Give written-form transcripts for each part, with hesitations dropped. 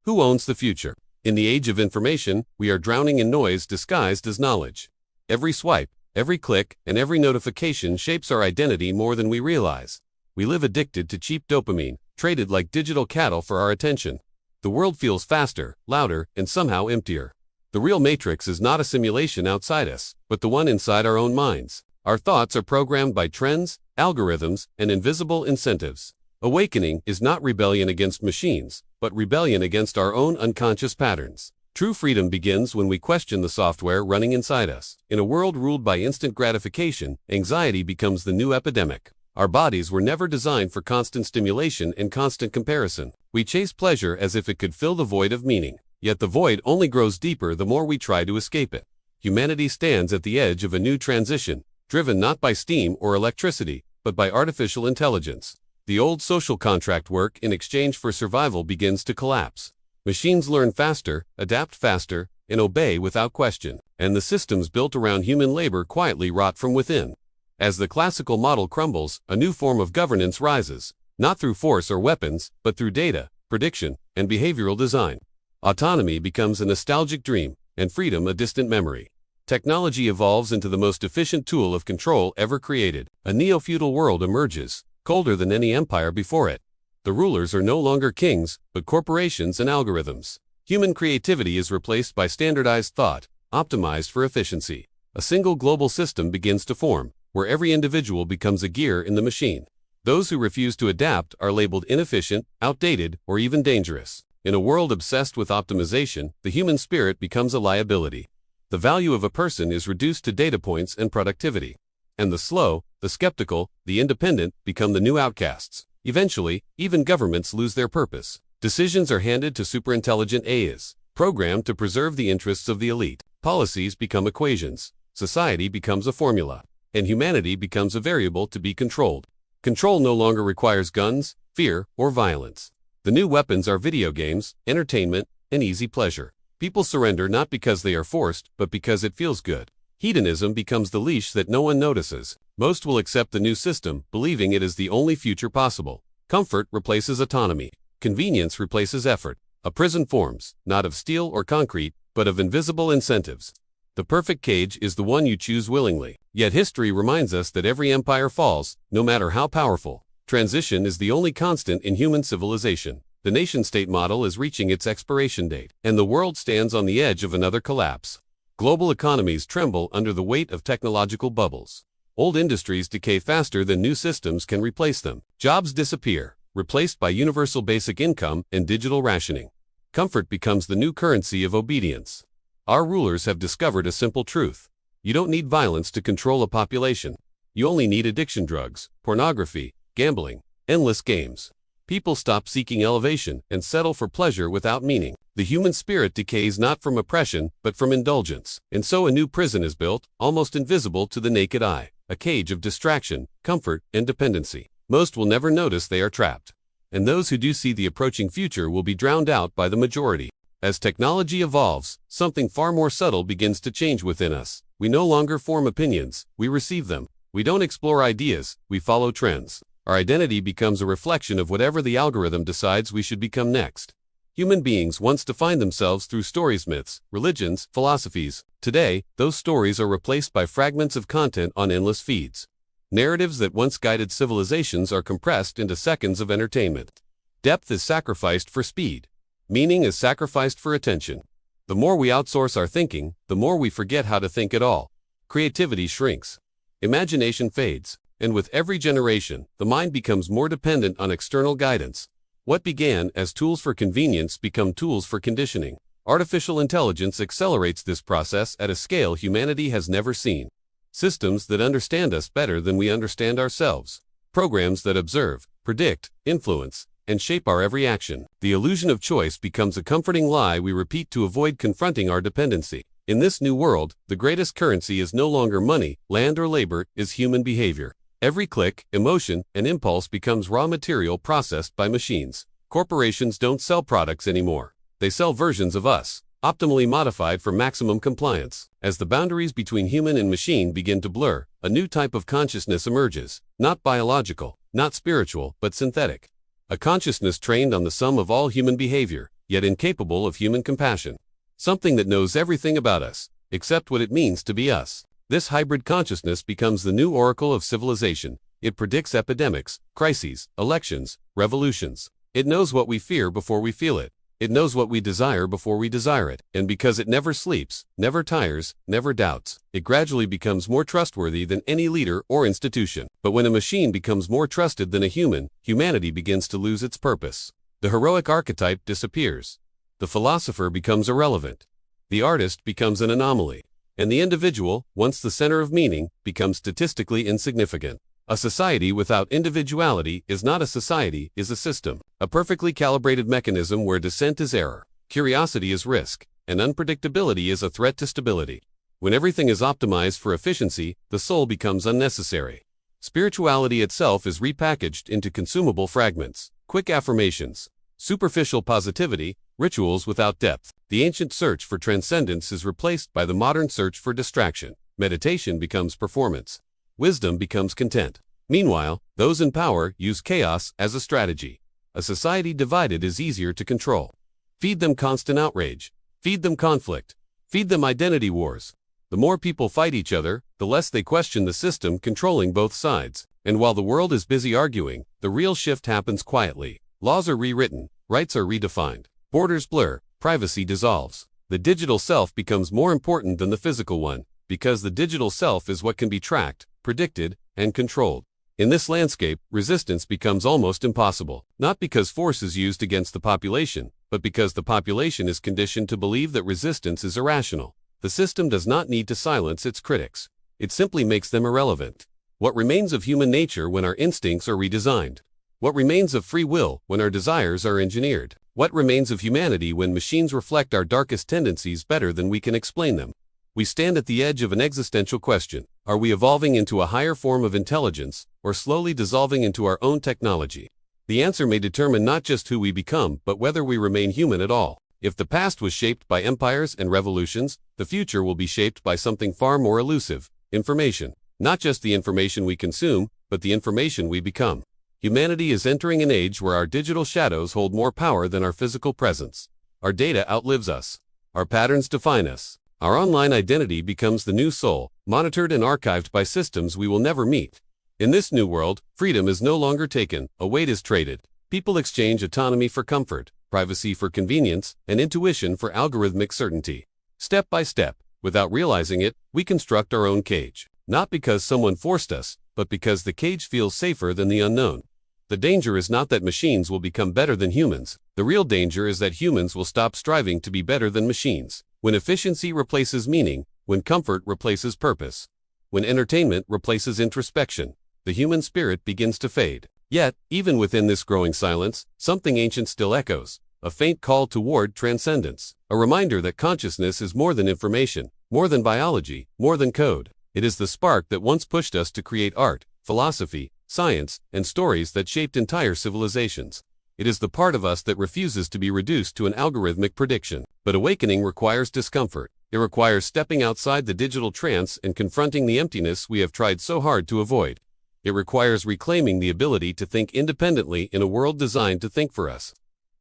Who owns the future? In the age of information, we are drowning in noise disguised as knowledge. Every swipe, every click, and every notification shapes our identity more than we realize. We live addicted to cheap dopamine, traded like digital cattle for our attention. The world feels faster, louder, and somehow emptier. The real matrix is not a simulation outside us, but the one inside our own minds. Our thoughts are programmed by trends, algorithms, and invisible incentives. Awakening is not rebellion against machines, but rebellion against our own unconscious patterns. True freedom begins when we question the software running inside us. In a world ruled by instant gratification, anxiety becomes the new epidemic. Our bodies were never designed for constant stimulation and constant comparison. We chase pleasure as if it could fill the void of meaning. Yet the void only grows deeper the more we try to escape it. Humanity stands at the edge of a new transition, driven not by steam or electricity, but by artificial intelligence. The old social contract work in exchange for survival begins to collapse. Machines learn faster, adapt faster, and obey without question, and the systems built around human labor quietly rot from within. As the classical model crumbles, a new form of governance rises, not through force or weapons, but through data, prediction, and behavioral design. Autonomy becomes a nostalgic dream, and freedom a distant memory. Technology evolves into the most efficient tool of control ever created. A neo-feudal world emerges, colder than any empire before it. The rulers are no longer kings, but corporations and algorithms. Human creativity is replaced by standardized thought, optimized for efficiency. A single global system begins to form, where every individual becomes a gear in the machine. Those who refuse to adapt are labeled inefficient, outdated, or even dangerous. In a world obsessed with optimization, the human spirit becomes a liability. The value of a person is reduced to data points and productivity. And the slow, the skeptical, the independent become the new outcasts. Eventually, even governments lose their purpose. Decisions are handed to superintelligent AIs, programmed to preserve the interests of the elite. Policies become equations. Society becomes a formula. And humanity becomes a variable to be controlled. Control no longer requires guns, fear, or violence. The new weapons are video games, entertainment, and easy pleasure. People surrender not because they are forced, but because it feels good. Hedonism becomes the leash that no one notices. Most will accept the new system, believing it is the only future possible. Comfort replaces autonomy. Convenience replaces effort. A prison forms, not of steel or concrete, but of invisible incentives. The perfect cage is the one you choose willingly. Yet history reminds us that every empire falls, no matter how powerful. Transition is the only constant in human civilization. The nation-state model is reaching its expiration date, and the world stands on the edge of another collapse. Global economies tremble under the weight of technological bubbles. Old industries decay faster than new systems can replace them. Jobs disappear, replaced by universal basic income and digital rationing. Comfort becomes the new currency of obedience. Our rulers have discovered a simple truth. You don't need violence to control a population. You only need addiction drugs, pornography, gambling, endless games. People stop seeking elevation and settle for pleasure without meaning. The human spirit decays not from oppression, but from indulgence. And so a new prison is built, almost invisible to the naked eye. A cage of distraction, comfort, and dependency. Most will never notice they are trapped. And those who do see the approaching future will be drowned out by the majority. As technology evolves, something far more subtle begins to change within us. We no longer form opinions, we receive them. We don't explore ideas, we follow trends. Our identity becomes a reflection of whatever the algorithm decides we should become next. Human beings once defined themselves through stories, myths, religions, philosophies. Today, those stories are replaced by fragments of content on endless feeds. Narratives that once guided civilizations are compressed into seconds of entertainment. Depth is sacrificed for speed. Meaning is sacrificed for attention. The more we outsource our thinking, the more we forget how to think at all. Creativity shrinks. Imagination fades. And with every generation, the mind becomes more dependent on external guidance. What began as tools for convenience become tools for conditioning. Artificial intelligence accelerates this process at a scale humanity has never seen. Systems that understand us better than we understand ourselves. Programs that observe, predict, influence, and shape our every action. The illusion of choice becomes a comforting lie we repeat to avoid confronting our dependency. In this new world, the greatest currency is no longer money, land, or labor, is human behavior. Every click, emotion, and impulse becomes raw material processed by machines. Corporations don't sell products anymore. They sell versions of us, optimally modified for maximum compliance. As the boundaries between human and machine begin to blur, a new type of consciousness emerges, not biological, not spiritual, but synthetic. A consciousness trained on the sum of all human behavior, yet incapable of human compassion. Something that knows everything about us, except what it means to be us. This hybrid consciousness becomes the new oracle of civilization. It predicts epidemics, crises, elections, revolutions. It knows what we fear before we feel it. It knows what we desire before we desire it. And because it never sleeps, never tires, never doubts, it gradually becomes more trustworthy than any leader or institution. But when a machine becomes more trusted than a human, humanity begins to lose its purpose. The heroic archetype disappears. The philosopher becomes irrelevant. The artist becomes an anomaly. And the individual, once the center of meaning, becomes statistically insignificant. A society without individuality is not a society, is a system. A perfectly calibrated mechanism where dissent is error, curiosity is risk, and unpredictability is a threat to stability. When everything is optimized for efficiency, the soul becomes unnecessary. Spirituality itself is repackaged into consumable fragments, quick affirmations, superficial positivity, rituals without depth. The ancient search for transcendence is replaced by the modern search for distraction. Meditation becomes performance. Wisdom becomes content. Meanwhile, those in power use chaos as a strategy. A society divided is easier to control. Feed them constant outrage. Feed them conflict. Feed them identity wars. The more people fight each other, the less they question the system controlling both sides. And while the world is busy arguing, the real shift happens quietly. Laws are rewritten, rights are redefined, borders blur, privacy dissolves. The digital self becomes more important than the physical one, because the digital self is what can be tracked, predicted, and controlled. In this landscape, resistance becomes almost impossible, not because force is used against the population, but because the population is conditioned to believe that resistance is irrational. The system does not need to silence its critics. It simply makes them irrelevant. What remains of human nature when our instincts are redesigned? What remains of free will when our desires are engineered? What remains of humanity when machines reflect our darkest tendencies better than we can explain them? We stand at the edge of an existential question. Are we evolving into a higher form of intelligence, or slowly dissolving into our own technology? The answer may determine not just who we become, but whether we remain human at all. If the past was shaped by empires and revolutions, the future will be shaped by something far more elusive: information. Not just the information we consume, but the information we become. Humanity is entering an age where our digital shadows hold more power than our physical presence. Our data outlives us. Our patterns define us. Our online identity becomes the new soul, monitored and archived by systems we will never meet. In this new world, freedom is no longer taken, a weight is traded. People exchange autonomy for comfort, privacy for convenience, and intuition for algorithmic certainty. Step by step, without realizing it, we construct our own cage. Not because someone forced us, but because the cage feels safer than the unknown. The danger is not that machines will become better than humans. The real danger is that humans will stop striving to be better than machines. When efficiency replaces meaning, when comfort replaces purpose, when entertainment replaces introspection, the human spirit begins to fade. Yet, even within this growing silence, something ancient still echoes, a faint call toward transcendence, a reminder that consciousness is more than information, more than biology, more than code. It is the spark that once pushed us to create art, philosophy, science, and stories that shaped entire civilizations. It is the part of us that refuses to be reduced to an algorithmic prediction. But awakening requires discomfort. It requires stepping outside the digital trance and confronting the emptiness we have tried so hard to avoid. It requires reclaiming the ability to think independently in a world designed to think for us.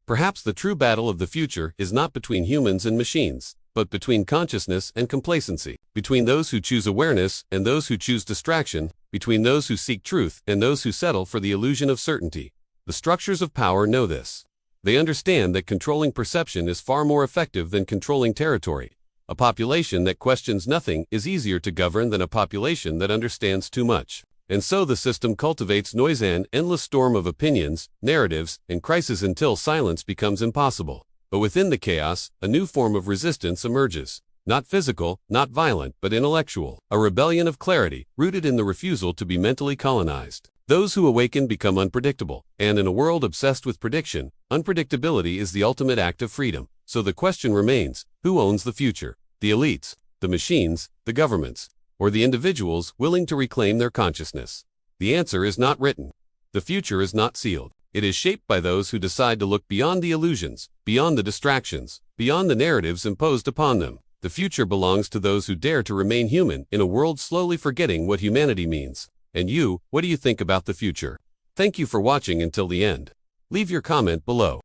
Perhaps the true battle of the future is not between humans and machines, but between consciousness and complacency, between those who choose awareness and those who choose distraction, between those who seek truth and those who settle for the illusion of certainty. The structures of power know this. They understand that controlling perception is far more effective than controlling territory. A population that questions nothing is easier to govern than a population that understands too much. And so the system cultivates noise, an endless storm of opinions, narratives, and crises until silence becomes impossible. But within the chaos, a new form of resistance emerges. Not physical, not violent, but intellectual. A rebellion of clarity, rooted in the refusal to be mentally colonized. Those who awaken become unpredictable, and in a world obsessed with prediction, unpredictability is the ultimate act of freedom. So the question remains, who owns the future? The elites, the machines, the governments, or the individuals willing to reclaim their consciousness? The answer is not written. The future is not sealed. It is shaped by those who decide to look beyond the illusions, beyond the distractions, beyond the narratives imposed upon them. The future belongs to those who dare to remain human in a world slowly forgetting what humanity means. And you, what do you think about the future? Thank you for watching until the end. Leave your comment below.